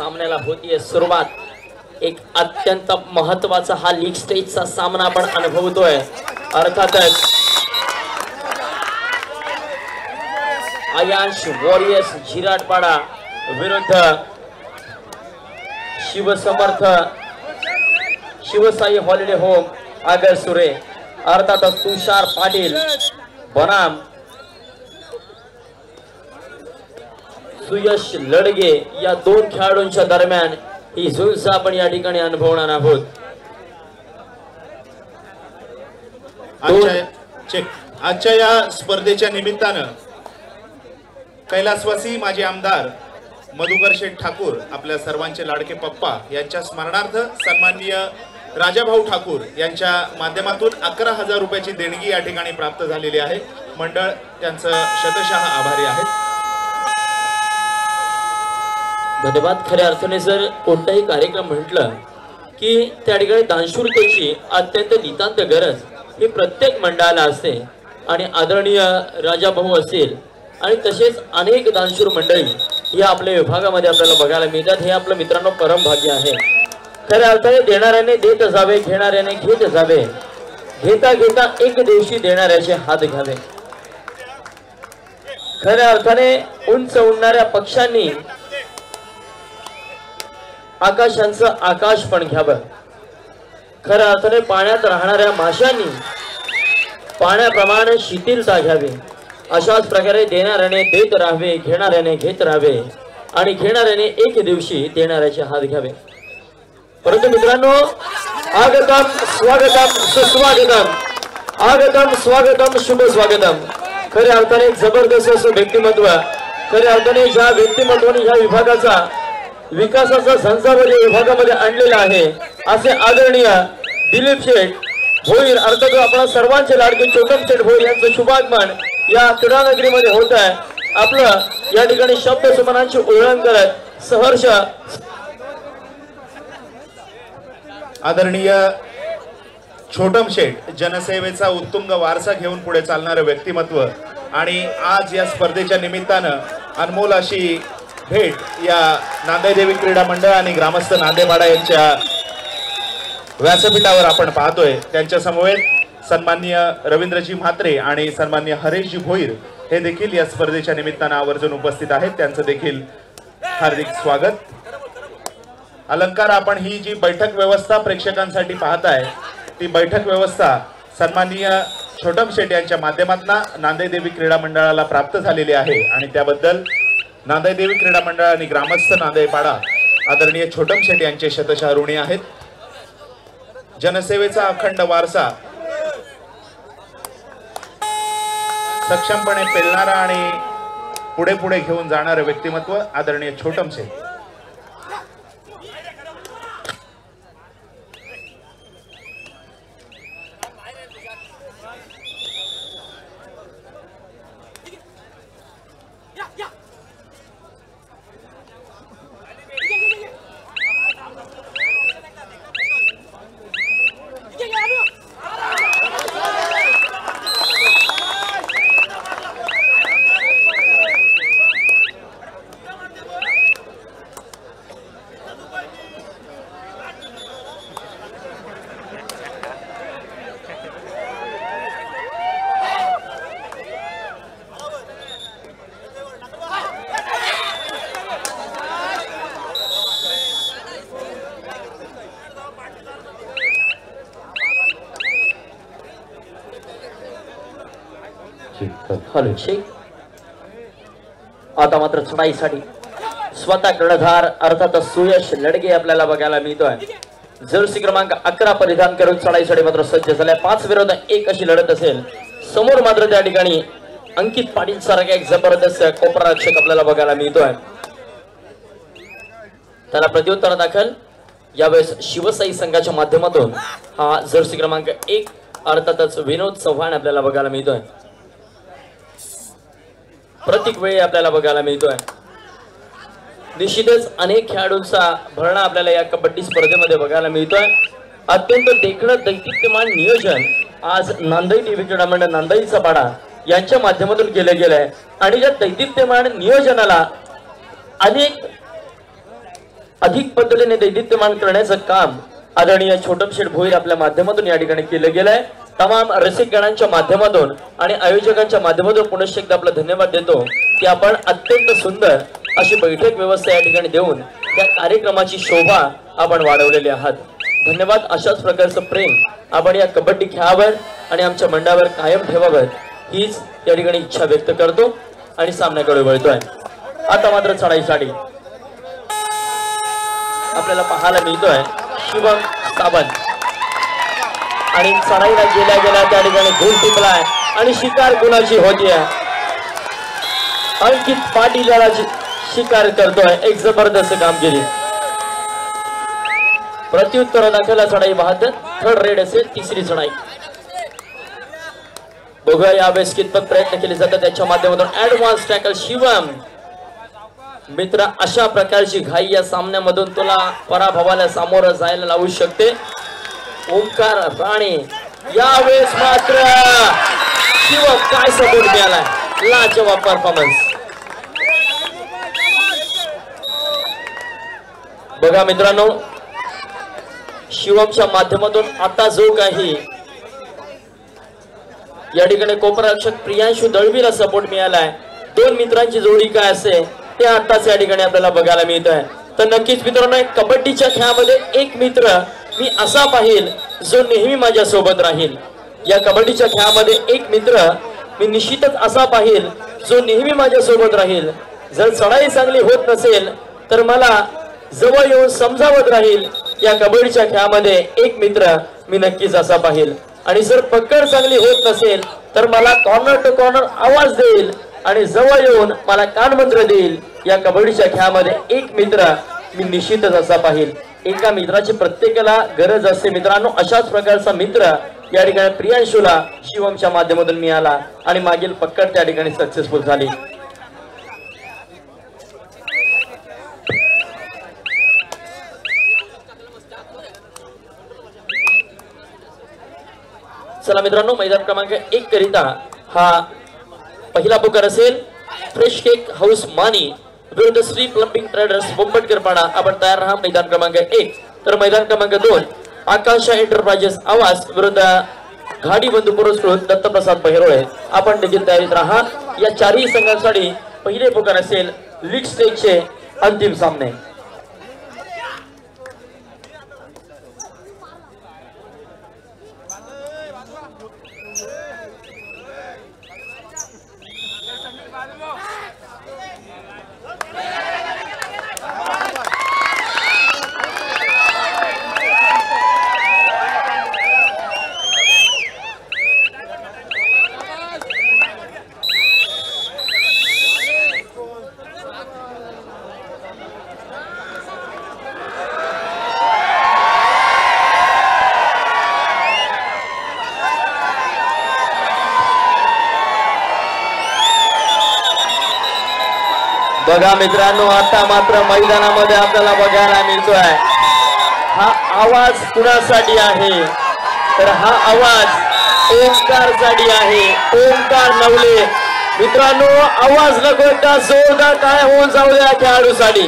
सामन्याला होतीये सुरुवात। एक अत्यंत महत्त्वाचा हा लीग स्टेजचा सामना आपण अनुभवतोय। अर्थातच आयांश वॉरियर्स जिराटपाडा विरुद्ध शिवसमर्थ शिवसाई हॉलिडे होम आगर सुरे। अर्थातच तुषार पाटील बनाम सुयश लडगे या दोन खेळाडूंच्या दरम्यान ही झुंज आपण या ठिकाणी अनुभवणार आहोत। आजच्या या स्पर्धेच्या निमित्तानं कैलासवासी माजी आमदार मधुकर शेठ ठाकूर आपल्या सर्वांचे लाडके पप्पा यांच्या स्मरणार्थ सन्माननीय राजाभाऊ ठाकूर यांच्या माध्यमातून 11,000 रुपयाची देणगी या ठिकाणी प्राप्त झालेली आहे। मंडळ त्यांचं शतशः आभारी आहे। धन्यवाद। खऱ्या अर्थाने जर कोणताही कार्यक्रम म्हटलं की त्या ठिकाणी दानशूरतेची अत्यंत नितांत गरज ही प्रत्येक मंडळाला असते आणि आदरणीय राजाभाऊ असेल आणि तसेच अनेक दानशूर मंडळी या आपल्या विभागामध्ये आपल्याला बघायला मिळतात। हे आपलं मित्रांनो परम भाग्य आहे। खऱ्या अर्थाने देणाऱ्याने देत जावे, घेणाऱ्याने घेत जावे, घेता घेता एक दिवशी देणाऱ्याचे हात घ्यावे। खऱ्या अर्थाने उंच उडणाऱ्या पक्ष्यांनी आकाशांचं आकाश पण घ्यावं। खऱ्या अर्थाने पाण्यात राहणाऱ्या माशांनी पाण्याप्रमाणे शिथिलता घ्यावी। अशाच प्रकारे देणाऱ्याने देत राहावे, घेणाऱ्याने घेत राहावे आणि घेणाऱ्याने एक दिवशी देणाऱ्याचे हात घ्यावे। परंतु मित्रांनो, आगतम स्वागतम सुस्वागतम, आगतम स्वागतम शुभ स्वागतम। खऱ्या अर्थाने जबरदस्त असं व्यक्तिमत्व, खऱ्या अर्थाने ज्या व्यक्तिमत्वाने ह्या विभागाचा विकासाचा संसार विभागामध्ये आणलेला आहे असे आदरणीय दिलीप शेठ भोईर अर्थात आपल्या सर्वांचे लाडके चोटम शेठ भोईर यांचं शुभागमन या क्रीडानगरीमध्ये होत आहे। आपलं या ठिकाणी शब्द सुमनांची ओळख करत सहर्ष आदरणीय छोटम शेठ जनसेवेचा उत्तुंग वारसा घेऊन पुढे चालणारे व्यक्तिमत्व आणि आज या स्पर्धेच्या निमित्तानं अनमोल अशी भेट या नांदाई देवी क्रीडा मंडळ आणि ग्रामस्थ नांदेपाडा यांच्या व्यासपीठावर आपण पाहतोय। त्यांच्या समवेत सन्माननीय रवींद्रजी म्हात्रे आणि सन्माननीय हरेशजी भोईर हे देखील या स्पर्धेच्या निमित्तानं आवर्जून उपस्थित आहेत। त्यांचं देखील हार्दिक स्वागत। अलंकार आपण ही जी बैठक व्यवस्था प्रेक्षकांसाठी पाहताय ती बैठक व्यवस्था सन्माननीय छोटम शेठ यांच्या माध्यमातून नांदाई देवी क्रीडा मंडळाला प्राप्त झालेली आहे आणि त्याबद्दल नांदाई देवी क्रीडा मंडळ आणि ग्रामस्थ नांदेपाडा आदरणीय छोटम शेठ यांचे शतशः ऋणी आहेत। जनसेवेचा अखंड वारसा सक्षमपणे पेलणारा आणि पुढे पुढे घेऊन जाणारे व्यक्तिमत्व आदरणीय छोटम शेठ। आता मात्र चढाईसाठी स्वतः कर्णधार अर्थात सुयश लडगे आपल्याला बघायला मिळतोय। जर्सी क्रमांक 11 परिधान करून चढाईसाठी मात्र सज्ज झालाय। 5 विरुद्ध 1 अशी लढत असेल। समोर मात्र त्या ठिकाणी अंकित पाटील सारखा एक जबरदस्त कोपरारक्षक आपल्याला बघायला मिळतोय। त्याला प्रत्युत्तर दाखल यावेळेस शिवसाई संघाच्या माध्यमातून हा जर्सी क्रमांक 1 अर्थातच विनोद चव्हाण आपल्याला बघायला मिळतोय। प्रत्येक वेळी आपल्याला बघायला मिळतोय। निश्चितच अनेक खेळाडूंचा भरणा आपल्याला या कबड्डी स्पर्धेमध्ये बघायला मिळतोय। अत्यंत देखणं दैदिप्यमान नियोजन आज नांदाई देवी क्रीडा मंडळ नांदाईचा पाडा यांच्या माध्यमातून केले गेले आहे आणि या दैदिप्यमान नियोजनाला अनेक अधिक पद्धतीने दैदिप्यमान करण्याचं काम आदरणीय छोटम शेठ भोईर आपल्या माध्यमातून या ठिकाणी केलं गेलंय। तमाम रसिकगणांच्या माध्यमातून आणि आयोजकांच्या माध्यमातून पुनश्च एकदा आपला धन्यवाद देतो की आपण अत्यंत सुंदर अशी बैठक व्यवस्था या ठिकाणी देऊन त्या कार्यक्रमाची शोभा आपण वाढवलेली आहात। धन्यवाद। अशाच प्रकारचं प्रेम आपण या कबड्डी खेळावर आणि आमच्या मंडळावर कायम ठेवावं हीच या ठिकाणी इच्छा व्यक्त करतो आणि सामन्याकडे वळतोय। आता मात्र चढाई साडी आपल्याला पाहायला मिळतोय शिवम सावंत आणि चढाईला गेल्या गेल्या त्या ठिकाणी गुण टिपलाय आणि शिकार गुणाची होतीये। अंकित पाटील याला शिकार करतोय। एक जबरदस्त कामगिरी। प्रत्युत्तर दाखवला चढाई 72 थर्ड रेड असेल तिसरी चढाई। बघूया यावेळेस कितपत प्रयत्न केले जातात त्याच्या माध्यमातून ऍडव्हान्स टॅकल शिवम। मित्र अशा प्रकारची घाई या सामन्यामधून तुला पराभवाला सामोरं जायला लावू शकते। ओंकार राणे यावेळेस मात्र शिवम काय सपोर्ट मिळालाय लाजवाब परफॉर्मन्स। बघा मित्रांनो शिवमच्या माध्यमातून आता जो काही या ठिकाणी कोपररक्षक प्रियांशु दळवीला सपोर्ट मिळालाय। दोन मित्रांची जोडी काय असते ते आताच या ठिकाणी आपल्याला बघायला मिळत आहे। तर नक्कीच मित्रांनो कबड्डीच्या खेळामध्ये एक मित्र मी असा पाहिल जो नेहमी माझ्या सोबत राहील। या कबड्डीच्या खेळामध्ये एक मित्र मी निश्चितच असा पाहिल जो नेहमी माझ्या सोबत राहील। जर चढाई चांगली होत नसेल तर मला जवळ येऊन समजावत राहील। या कबड्डीच्या खेळामध्ये एक मित्र मी नक्कीच असा पाहिल आणि जर पकड चांगली होत नसेल तर मला कॉर्नर टू कॉर्नर आवाज देईल आणि जवळ येऊन मला कानमंत्र देईल। या कबड्डीच्या खेळामध्ये एक मित्र मी निश्चितच असा पाहिल। एका मित्राची प्रत्येकाला गरज असते मित्रांनो। अशाच प्रकारचा मित्र या ठिकाणी प्रियांशुला शिवमच्या माध्यमातून मिळाला आणि मागील पकड त्या ठिकाणी सक्सेसफुल झाली। चला मित्रांनो मैदान क्रमांक 1 करिता हा पहिला पुकार असेल फ्रेश केक हाऊस मानी विरुद्ध श्री प्लंबिंग ट्रेडर्स बोंबटकरपाडा। आपण तयार राहा। मैदान क्रमांक 1 तर मैदान क्रमांक 2 आकांक्षा एंटरप्राइजेस आवाज विरुद्ध घाडी बंधू पुरस्कृत दत्तप्रसाद बहिरोळे। आपण देखील तयारीत राहा। या चारही संघांसाठी पहिले पुकार असेल लीग स्टेजचे अंतिम सामने। बघा मित्रांनो आता मात्र मैदानामध्ये आपल्याला बघायला मिळतोय हा आवाज कुणासाठी आहे तर हा आवाज ओंकारसाठी आहे। ओंकार नवले मित्रांनो आवाज नको एकदा जोरदार काय होऊन जाऊ द्या खेळाडूसाठी।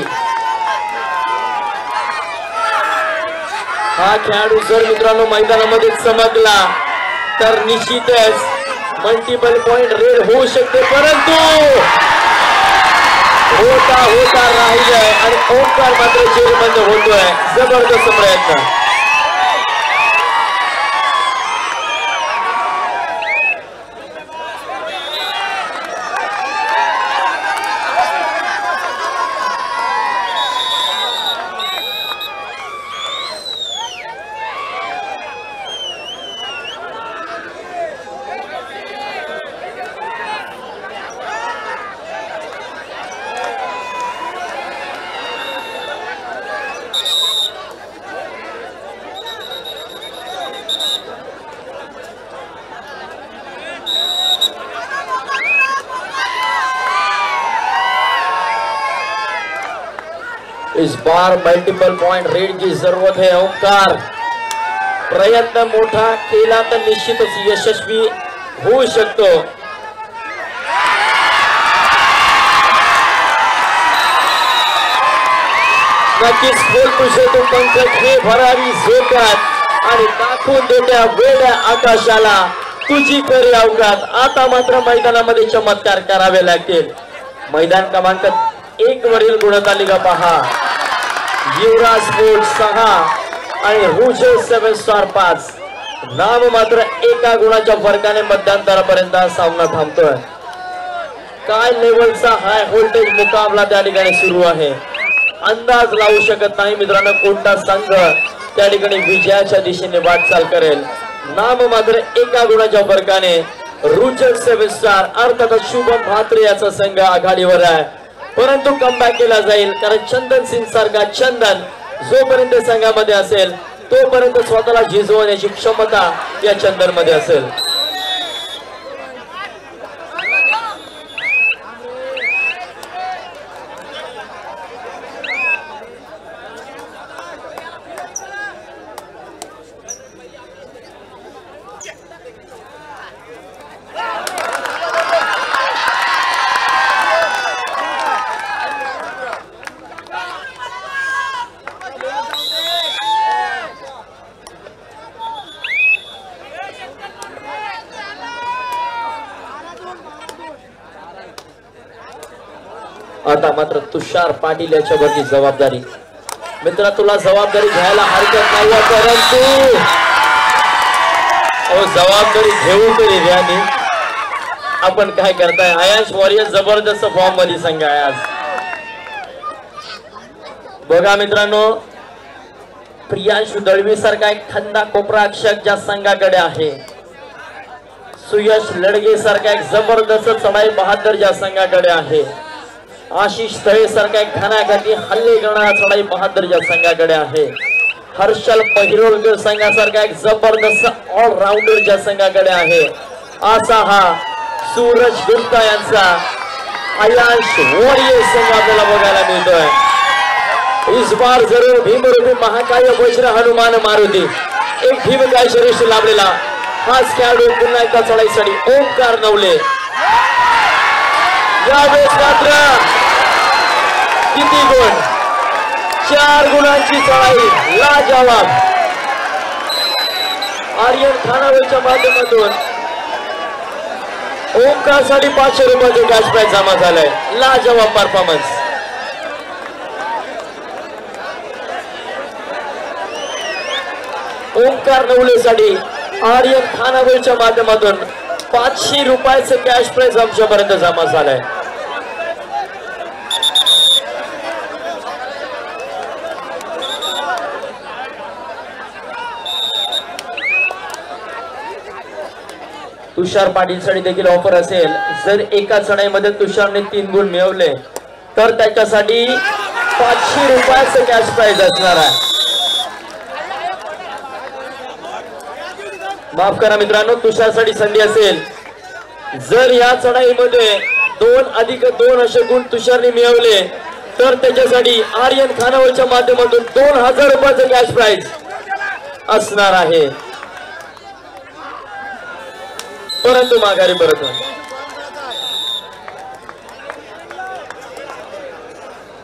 हा खेळाडू जर मित्रांनो मैदानामध्ये चमकला तर निश्चितच मल्टिपल पॉइंट रेड होऊ शकते परंतु होता राहिलाय आणि ओंकार मात्र जेलबंद होतोय। जबरदस्त प्रयत्न। इस बार मल्टीपल पॉइंट रेड की जरूरत है। ओंकार प्रयत्न मोठा केला तर निश्चितच यशस्वी होऊ शकतो। नक्कीच खोल तुझे पंकज हे भरारी झोकात आणि दाखवून देत्या वेड्या आकाशाला तुझी खरी अवकात. आता मात्र मैदानामध्ये चमत्कार करावे लागतील. मैदान क्रमांक 1 वरील गुणतालिका पहा. युवराज स्पोर्ट 6 आणि रुजल 7 स्टार 5. नाम मात्र एका गुणाच्या फरकाने मध्यंतरापर्यंत सामना थांबतोय. काय लेवलचा हाय व्होल्टेज मुकाबला त्या ठिकाणी सुरू आहे. अंदाज लावू शकत नाही मित्रांनो कोणता संघ त्या ठिकाणी विजयाच्या दिशेने वाटचाल करेल. नाम मात्र एका गुणाच्या फरकाने रुजल 7 स्टार अर्थात शुभम म्हात्रे याचा संघ आघाडीवर आहे. परंतु कमबॅक केला जाईल कारण चंदन सिंग सारखा चंदन जोपर्यंत संघामध्ये असेल तोपर्यंत स्वतःला झिजवण्याची क्षमता या चंदन मध्ये असेल. आता मात्र तुषार पाटील याच्यावरती जबाबदारी. मित्रा तुला जबाबदारी घ्यायला हरकत नाही परंतु जबाबदारी घेऊ तरी द्या. आपण काय करताय. आयाश वॉरियर जबरदस्त फॉर्म मध्ये संघ आहे आज. बघा मित्रांनो प्रियांशु दळवी सारखा एक थंडा कोपराक्षक ज्या संघाकडे आहे. सुयश लडगे सारखा एक जबरदस्त चढाई बहादर ज्या संघाकडे आहे. आशिष तळे सारखा एक घणाघाती हल्ले करणारा चढाई बहादर ज्या संघाकडे आहे. हर्षल पहिरोलकर संघासारखा एक जबरदस्त ऑलराऊंडर ज्या संघाकडे आहे. असा हा सूरज गुप्ता यांचा आयाश वॉरियर संघ आपल्याला बघायला मिळतोय. इस बार जरूर भीमरूपी महाकाय वज्र हनुमान मारुती एक भीमकाय शरीर लाभलेला हाच खेळाडू पुन्हा एकदा चढाईसाठी ओंकार नवले. यावेळेस मात्र किती गुण 4 गुणांची चढाई लाजवाब. आर्यन खानावरच्या माध्यमातून ओंकार साठी 500 रुपयाचे कॅश प्राइज जमा झालाय. लाजवाब परफॉर्मन्स. ओंकार नवलेसाठी आर्यन खानावरच्या माध्यमातून 500 रुपयाचे कॅश प्राइज आमच्यापर्यंत जमा झालाय. तुषार पाटील साठी देखील ऑफर असेल. जर एका चढाईमध्ये तुषारने 3 गुण मिळवले तर त्याच्यासाठी 500 रुपयाचे कॅश प्राइज असणार आहे. माफ करा मित्रांनो तुषारसाठी संधी असेल. जर या चढाईमध्ये 2+2 असे गुण तुषारने मिळवले तर त्याच्यासाठी आर्यन खानावरच्या माध्यमातून 2000 रुपयाचे कॅश प्राइज असणार आहे. परंतु माघारी परत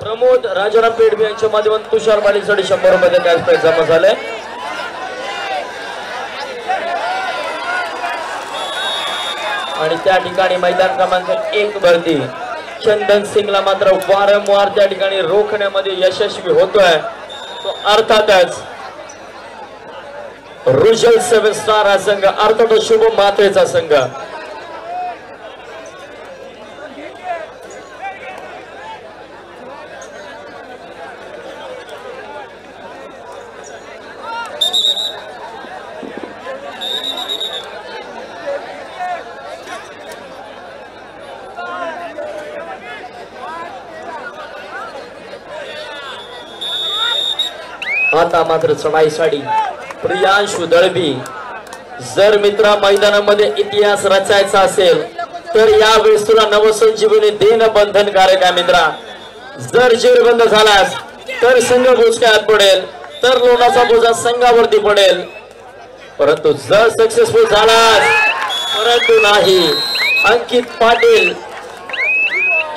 प्रमोद राजाराम पेडवी यांच्या माध्यमातून तुषार पाटीलसाठी 100 रुपयाचे कॅश प्राइज जमा झाले. आणि त्या ठिकाणी मैदान क्रमांक 1 वरती चंदन सिंगला मात्र वारंवार त्या ठिकाणी रोखण्यामध्ये यशस्वी होतोय. तो अर्थातच रुजल 7 स्टार हा संघ अर्थात शुभम म्हात्रेचा संघ. आता मात्र चढाईसाठी प्रियांशु दळवी. जर मित्रा मैदानामध्ये इतिहास रचायचा असेल तर यावेळेस तुला नवसंजीवनी देणं बंधनकारक आहे मित्रा. जर जेरबंद झालास तर संघ बोचक्यात पडेल तर लोणाचा बोजा संघावरती पडेल. परंतु जर सक्सेसफुल झालास परंतु नाही अंकित पाटील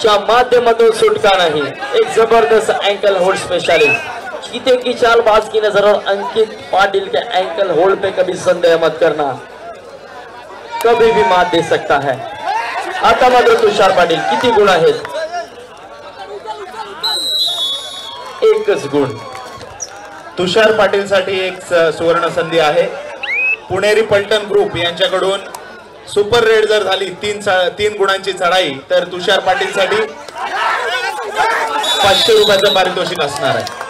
च्या माध्यमातून सुटका नहीं। एक जबरदस्त एंकल होल्ड स्पेशलिस्ट चीते की चालबाज की नजर और अंकित पाटिल के एंकल होल्ड पे कभी संदेह मत करना, कभी भी मात दे सकता है। आता मात्र तुषार पाटील किती गुण आहेत? एकच गुण। तुषार पाटील साठी एक सुवर्ण संधी आहे। पुणेरी पलटण ग्रुप यांच्याकडून सुपर रेड जर झाली 3 गुणांची चढाई तर तुषार पाटील साठी 500 रुपयाचं पारितोषिक असणार आहे।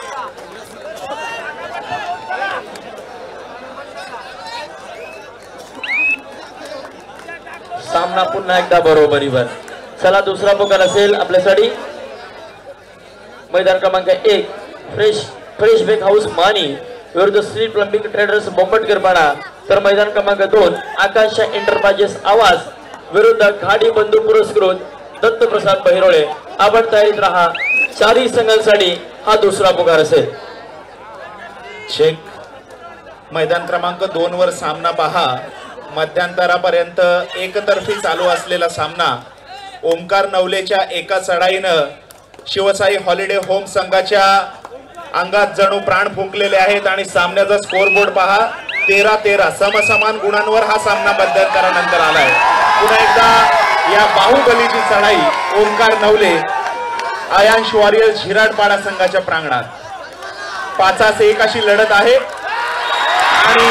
सामना पुन्हा एकदा बरोबरीवर। चला दुसरा पुकार असेल आपल्यासाठी मैदान क्रमांक 1 फ्रेश बेक हाऊस मानी विरुद्ध श्री प्लंबिंग ट्रेडर्स बोंबटकरपाडा, तर मैदान क्रमांक 2 आकांक्षा एंटरप्राइजेस आवाज विरुद्ध खाडी बंधू पुरस्कृत दत्तप्रसाद बहिरोळे। आपण तयारीत राहा, चारही संघांसाठी हा दुसरा पुकार असेल। चेक मैदान क्रमांक 2 वर सामना पहा। मध्यांतरापर्यंत एकतर्फी चालू असलेला सामना ओमकार नवलेच्या एका चढाईनं शिवसाई हॉलिडे होम संघाच्या अंगात जणू प्राण फुंकलेले आहेत आणि सामन्याचा स्कोरबोर्ड पहा 13-13 समसमान गुणांवर हा सामना मध्यंतरानंतर आलाय। पुन्हा एकदा या बाहुबलीची चढाई ओमकार नवले आयांश वॉरियर्स झिराडपाडा संघाच्या प्रांगणात 5-1 अशी लढत आहे आणि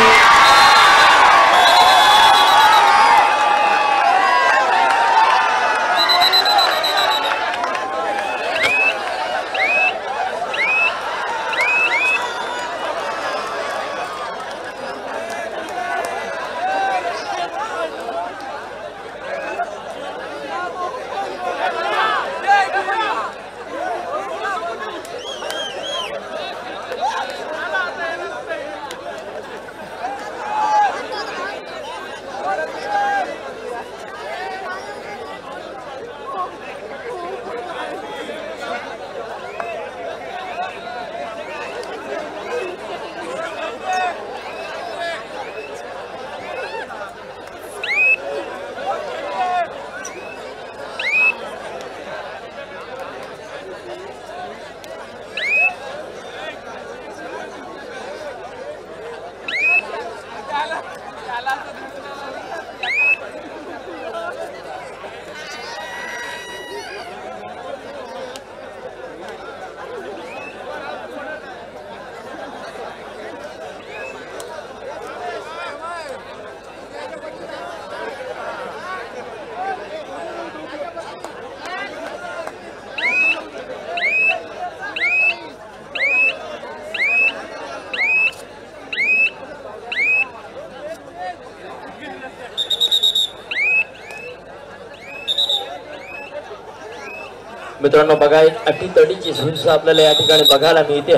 मित्रांनो बघा एक अटीतडीची झुंज आपल्याला या ठिकाणी बघायला मिळते।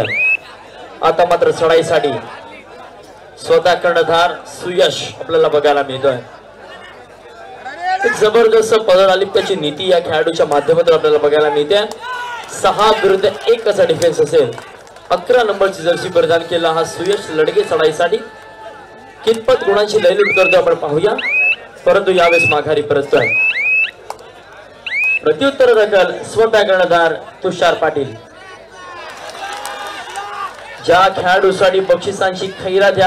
आता मात्र चढाईसाठी स्वतः कर्णधार सुयश आपल्याला बघायला मिळतोय। एक जबरदस्त पदाधिकाऱ्याची नीती या खेळाडूच्या माध्यमातून आपल्याला बघायला मिळते। 6 विरुद्ध 1 असा डिफेन्स असेल। 11 नंबरची जर्सी परिधान केला हा सुयश लढगे चढाईसाठी कितपत गुणांची लयलूट करतो आपण पाहूया, परंतु यावेळेस माघारी परततोय। प्रत्युत्तर दखल स्वतः कर्णधार तुषार पाटील। ज्या खेळाडूसाठी बक्षिसांची खैरात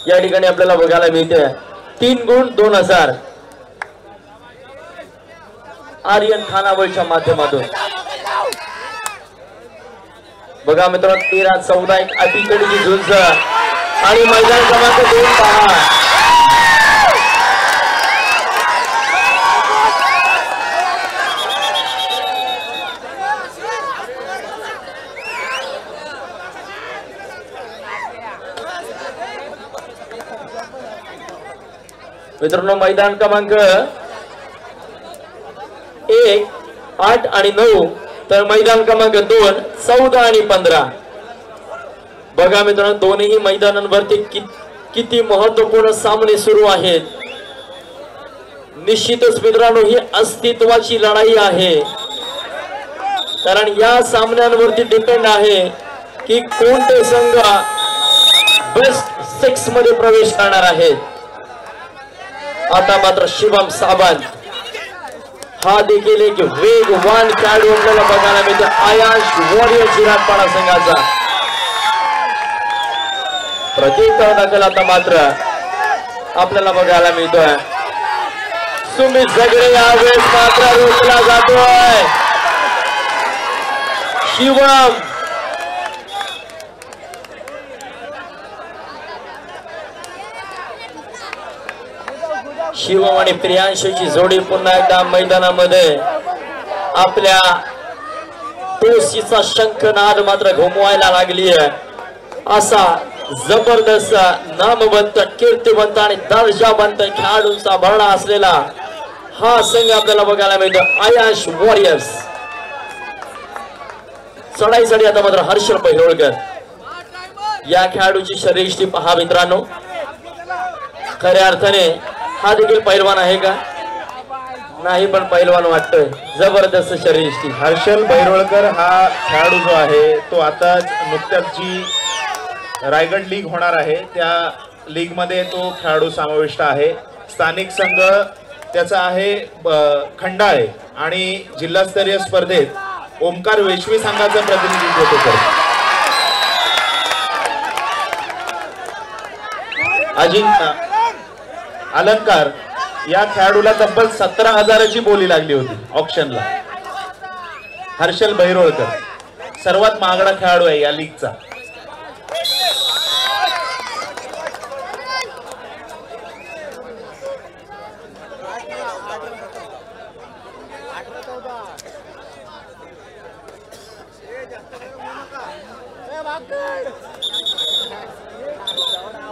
या ठिकाणी आपल्याला बघायला मिळते। 3 गुण 2000 आर्यन खानावळच्या माध्यमातून। बघा मित्रांनो 13-14 एक अटीतडीची झुंज आणि मैदान क्रमांक 2 पहा। मित्रांनो मैदान क्रमांक 1 8 आणि 9, तर मैदान क्रमांक 2 14 आणि 15। बघा मित्रांनो दोन्ही मैदानांवरती किती महत्त्वपूर्ण सामने सुरू आहेत। निश्चितच मित्रांनो ही अस्तित्वाची लढाई आहे, कारण या सामन्यांवरती डिपेंड आहे की कोणते संघ बेस्ट 6 मध्ये प्रवेश करणार आहेत। आता मात्र शिवम सावंत हा देखील एक वेगवान खेळाडू आपल्याला बघायला मिळतो आयाश वॉरियर जिराटपाडा संघाचा. प्रत्युत्तर दाखल आता मात्र आपल्याला बघायला मिळतोय. सुमित झगडे यावेळेस मात्र रोखला जातोय. शिवम शिवम आणि प्रियांशूची जोडी पुन्हा एकदा मैदानामध्ये आपल्या टोसीचा शंखनाद मात्र घुमवायला लागली आहे. असा जबरदस्त नामवंत कीर्तिवंत आणि दर्जावंत खेळाडूंचा भरणा असलेला हा संघ आपल्याला बघायला मिळतो आयाश वॉरियर्स. चढाईसाठी आता मात्र हर्षल पहिरोळकर या खेळाडूची शरीरयष्टी पहा मित्रांनो. खऱ्या अर्थाने हा देखील पैलवान आहे का? नाही, पण पैलवान वाटतोय. जबरदस्त शरीरयष्टी. हर्षल भैरोळकर हा खेळाडू जो आहे तो आता नुकत्याच जी रायगड लीग होणार आहे त्या लीग मध्ये तो खेळाडू समाविष्ट आहे. स्थानिक संघ त्याचा आहे खंडाळे आणि जिल्हास्तरीय स्पर्धेत ओमकार वेशवी संघाचं प्रतिनिधित्व करतो. अजिंक्य अलंकार या खेळाडूला तब्बल 17,000ची बोली लागली होती ऑक्शनला. हर्षल भैरोळकर सर्वात महागडा खेळाडू आहे या लीगचा.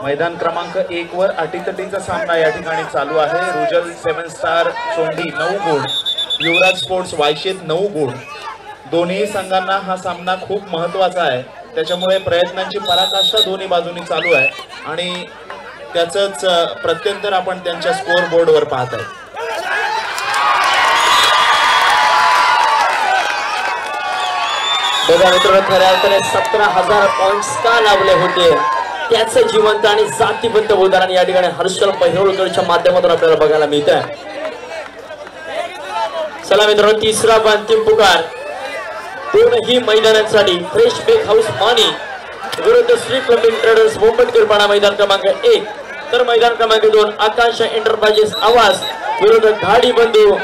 मैदान क्रमांक 1 वर अटीतटीचा सामना या ठिकाणी चालू आहे. रुजल 7 स्टार सोंडी 9 गुण, युवराज स्पोर्ट्स वायशेत 9 गुण. दोन्ही संघांना हा सामना खूप महत्वाचा आहे. त्याच्यामुळे प्रयत्नांची पराकाष्ठा दोन्ही बाजूनी चालू आहे आणि त्याचंच प्रत्यंतर आपण त्यांच्या स्कोअर बोर्डवर पाहत आहे. बघा मित्रांनो, खऱ्या अर्थाने 17,000 पॉइंट्स का लावले होते त्याचं जिवंत आणि जातीबद्ध उदाहरण या ठिकाणी हर्षल पहिरोळकरच्या माध्यमातून आपल्याला बघायला मिळत आहे. चला मित्रांनो, तिसरा व अंतिम पुकार दोनही मैदानांसाठी फ्रेश बेक हाऊस मानी विरुद्ध श्री क्लबिंग ट्रेडर्स मुंबईकरपाडा मैदान क्रमांक 1, तर मैदान क्रमांक 2 आकांक्षा एंटरप्राइजेस आवाज विरुद्ध घाडी बंधू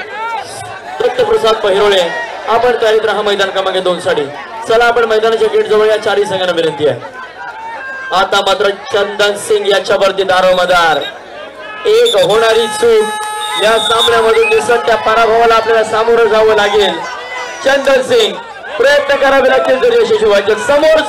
दत्तप्रसाद पहिरोळे. आपण तयारीत राहा मैदान क्रमांक 2 साठी. चला आपण मैदानाच्या गेट जवळ या चारही संघांना विनंती आहे. आता मात्र चंदन सिंग याच्यावरती दारोमदार. एक होणारी चूक या सामन्यामधून दिसत त्या पराभवाला आपल्याला सामोरं जावं लागेल. चंदन सिंग प्रयत्न करावे लागतील जर यशस्वी व्हायचे. समोर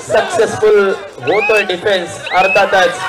सक्सेसफुल होतोय डिफेन्स अर्थातच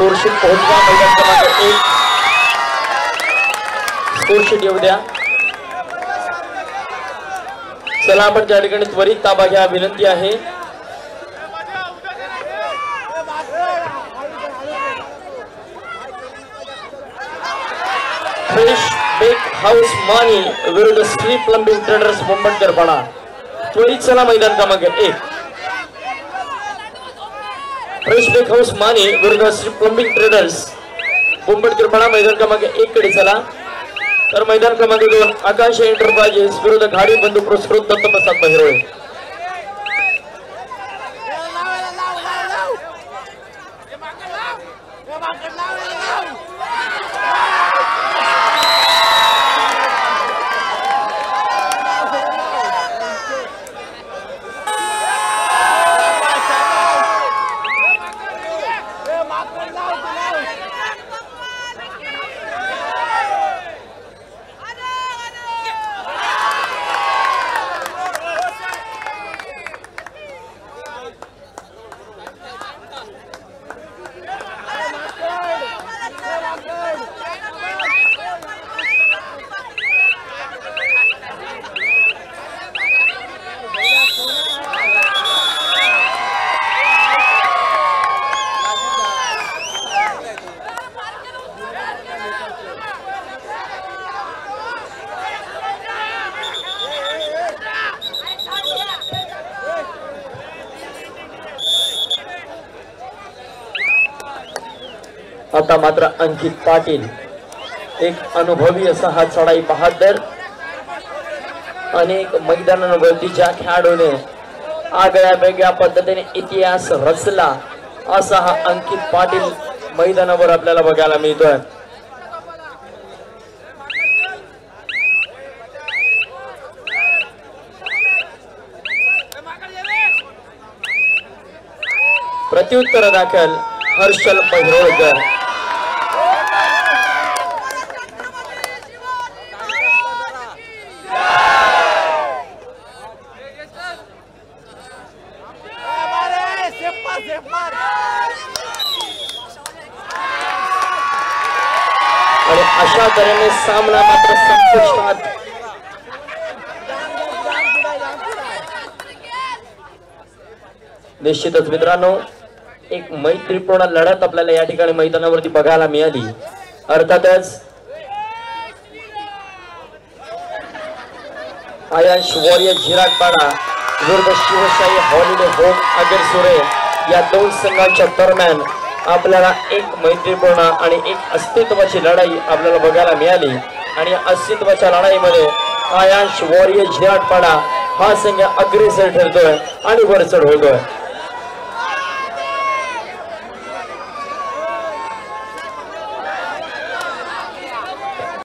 स्कोरशीट पोहोचवा मैदान क्रमांक 1 स्कोरशीट येऊ द्या। चला आपण त्या ठिकाणी त्वरित ताबा घ्या विनंती आहे। फ्रेश बेक हाऊस मानी विरुद्ध श्री प्लंबिंग ट्रेडर्स मुंबईकरपाडा। त्वरित चला मैदान क्रमांक 1 फ्रेश बेक हाऊस मानी विरुद्ध श्री प्लंबिंग ट्रेडर्स मुंबईकरपाडा मैदान क्रमांक 1 कडे चला। तर मैदान क्रमांक 2 आकाश एंटरप्राइजेस विरुद्ध गाडी बंधू पुरस्कृत दत्तप्रसाद बहिरोळे। आता मात्र अंकित पाटील एक अनुभवी असा हा चढाई बहादर अनेक मैदानांवरतीच्या खेळाडूने आगळ्या वेगळ्या पद्धतीने इतिहास रचला असा हा अंकित पाटील मैदानावर आपल्याला बघायला मिळतोय। प्रत्युत्तर दाखल हर्षल बहिरोळकर। आणि अशा तऱ्हेने सामना मात्र संपुष्टात। निश्चितच मित्रांनो एक मैत्रीपूर्ण लढत आपल्याला या ठिकाणी मैदानावरती बघायला मिळाली। अर्थातच आयांश वॉरियर झिराटपाडा विरुद्ध शिवशाही हॉलिडे होम अगरसुरे या दोन संघांच्या दरम्यान आपल्याला एक मैत्रीपूर्ण आणि एक अस्तित्वाची लढाई आपल्याला बघायला मिळाली। आणि अस्तित्वाच्या लढाईमध्ये आयांश वॉरियर झिराटपाडा हा संघ अग्रेसर ठरतोय आणि वरचढ होतोय।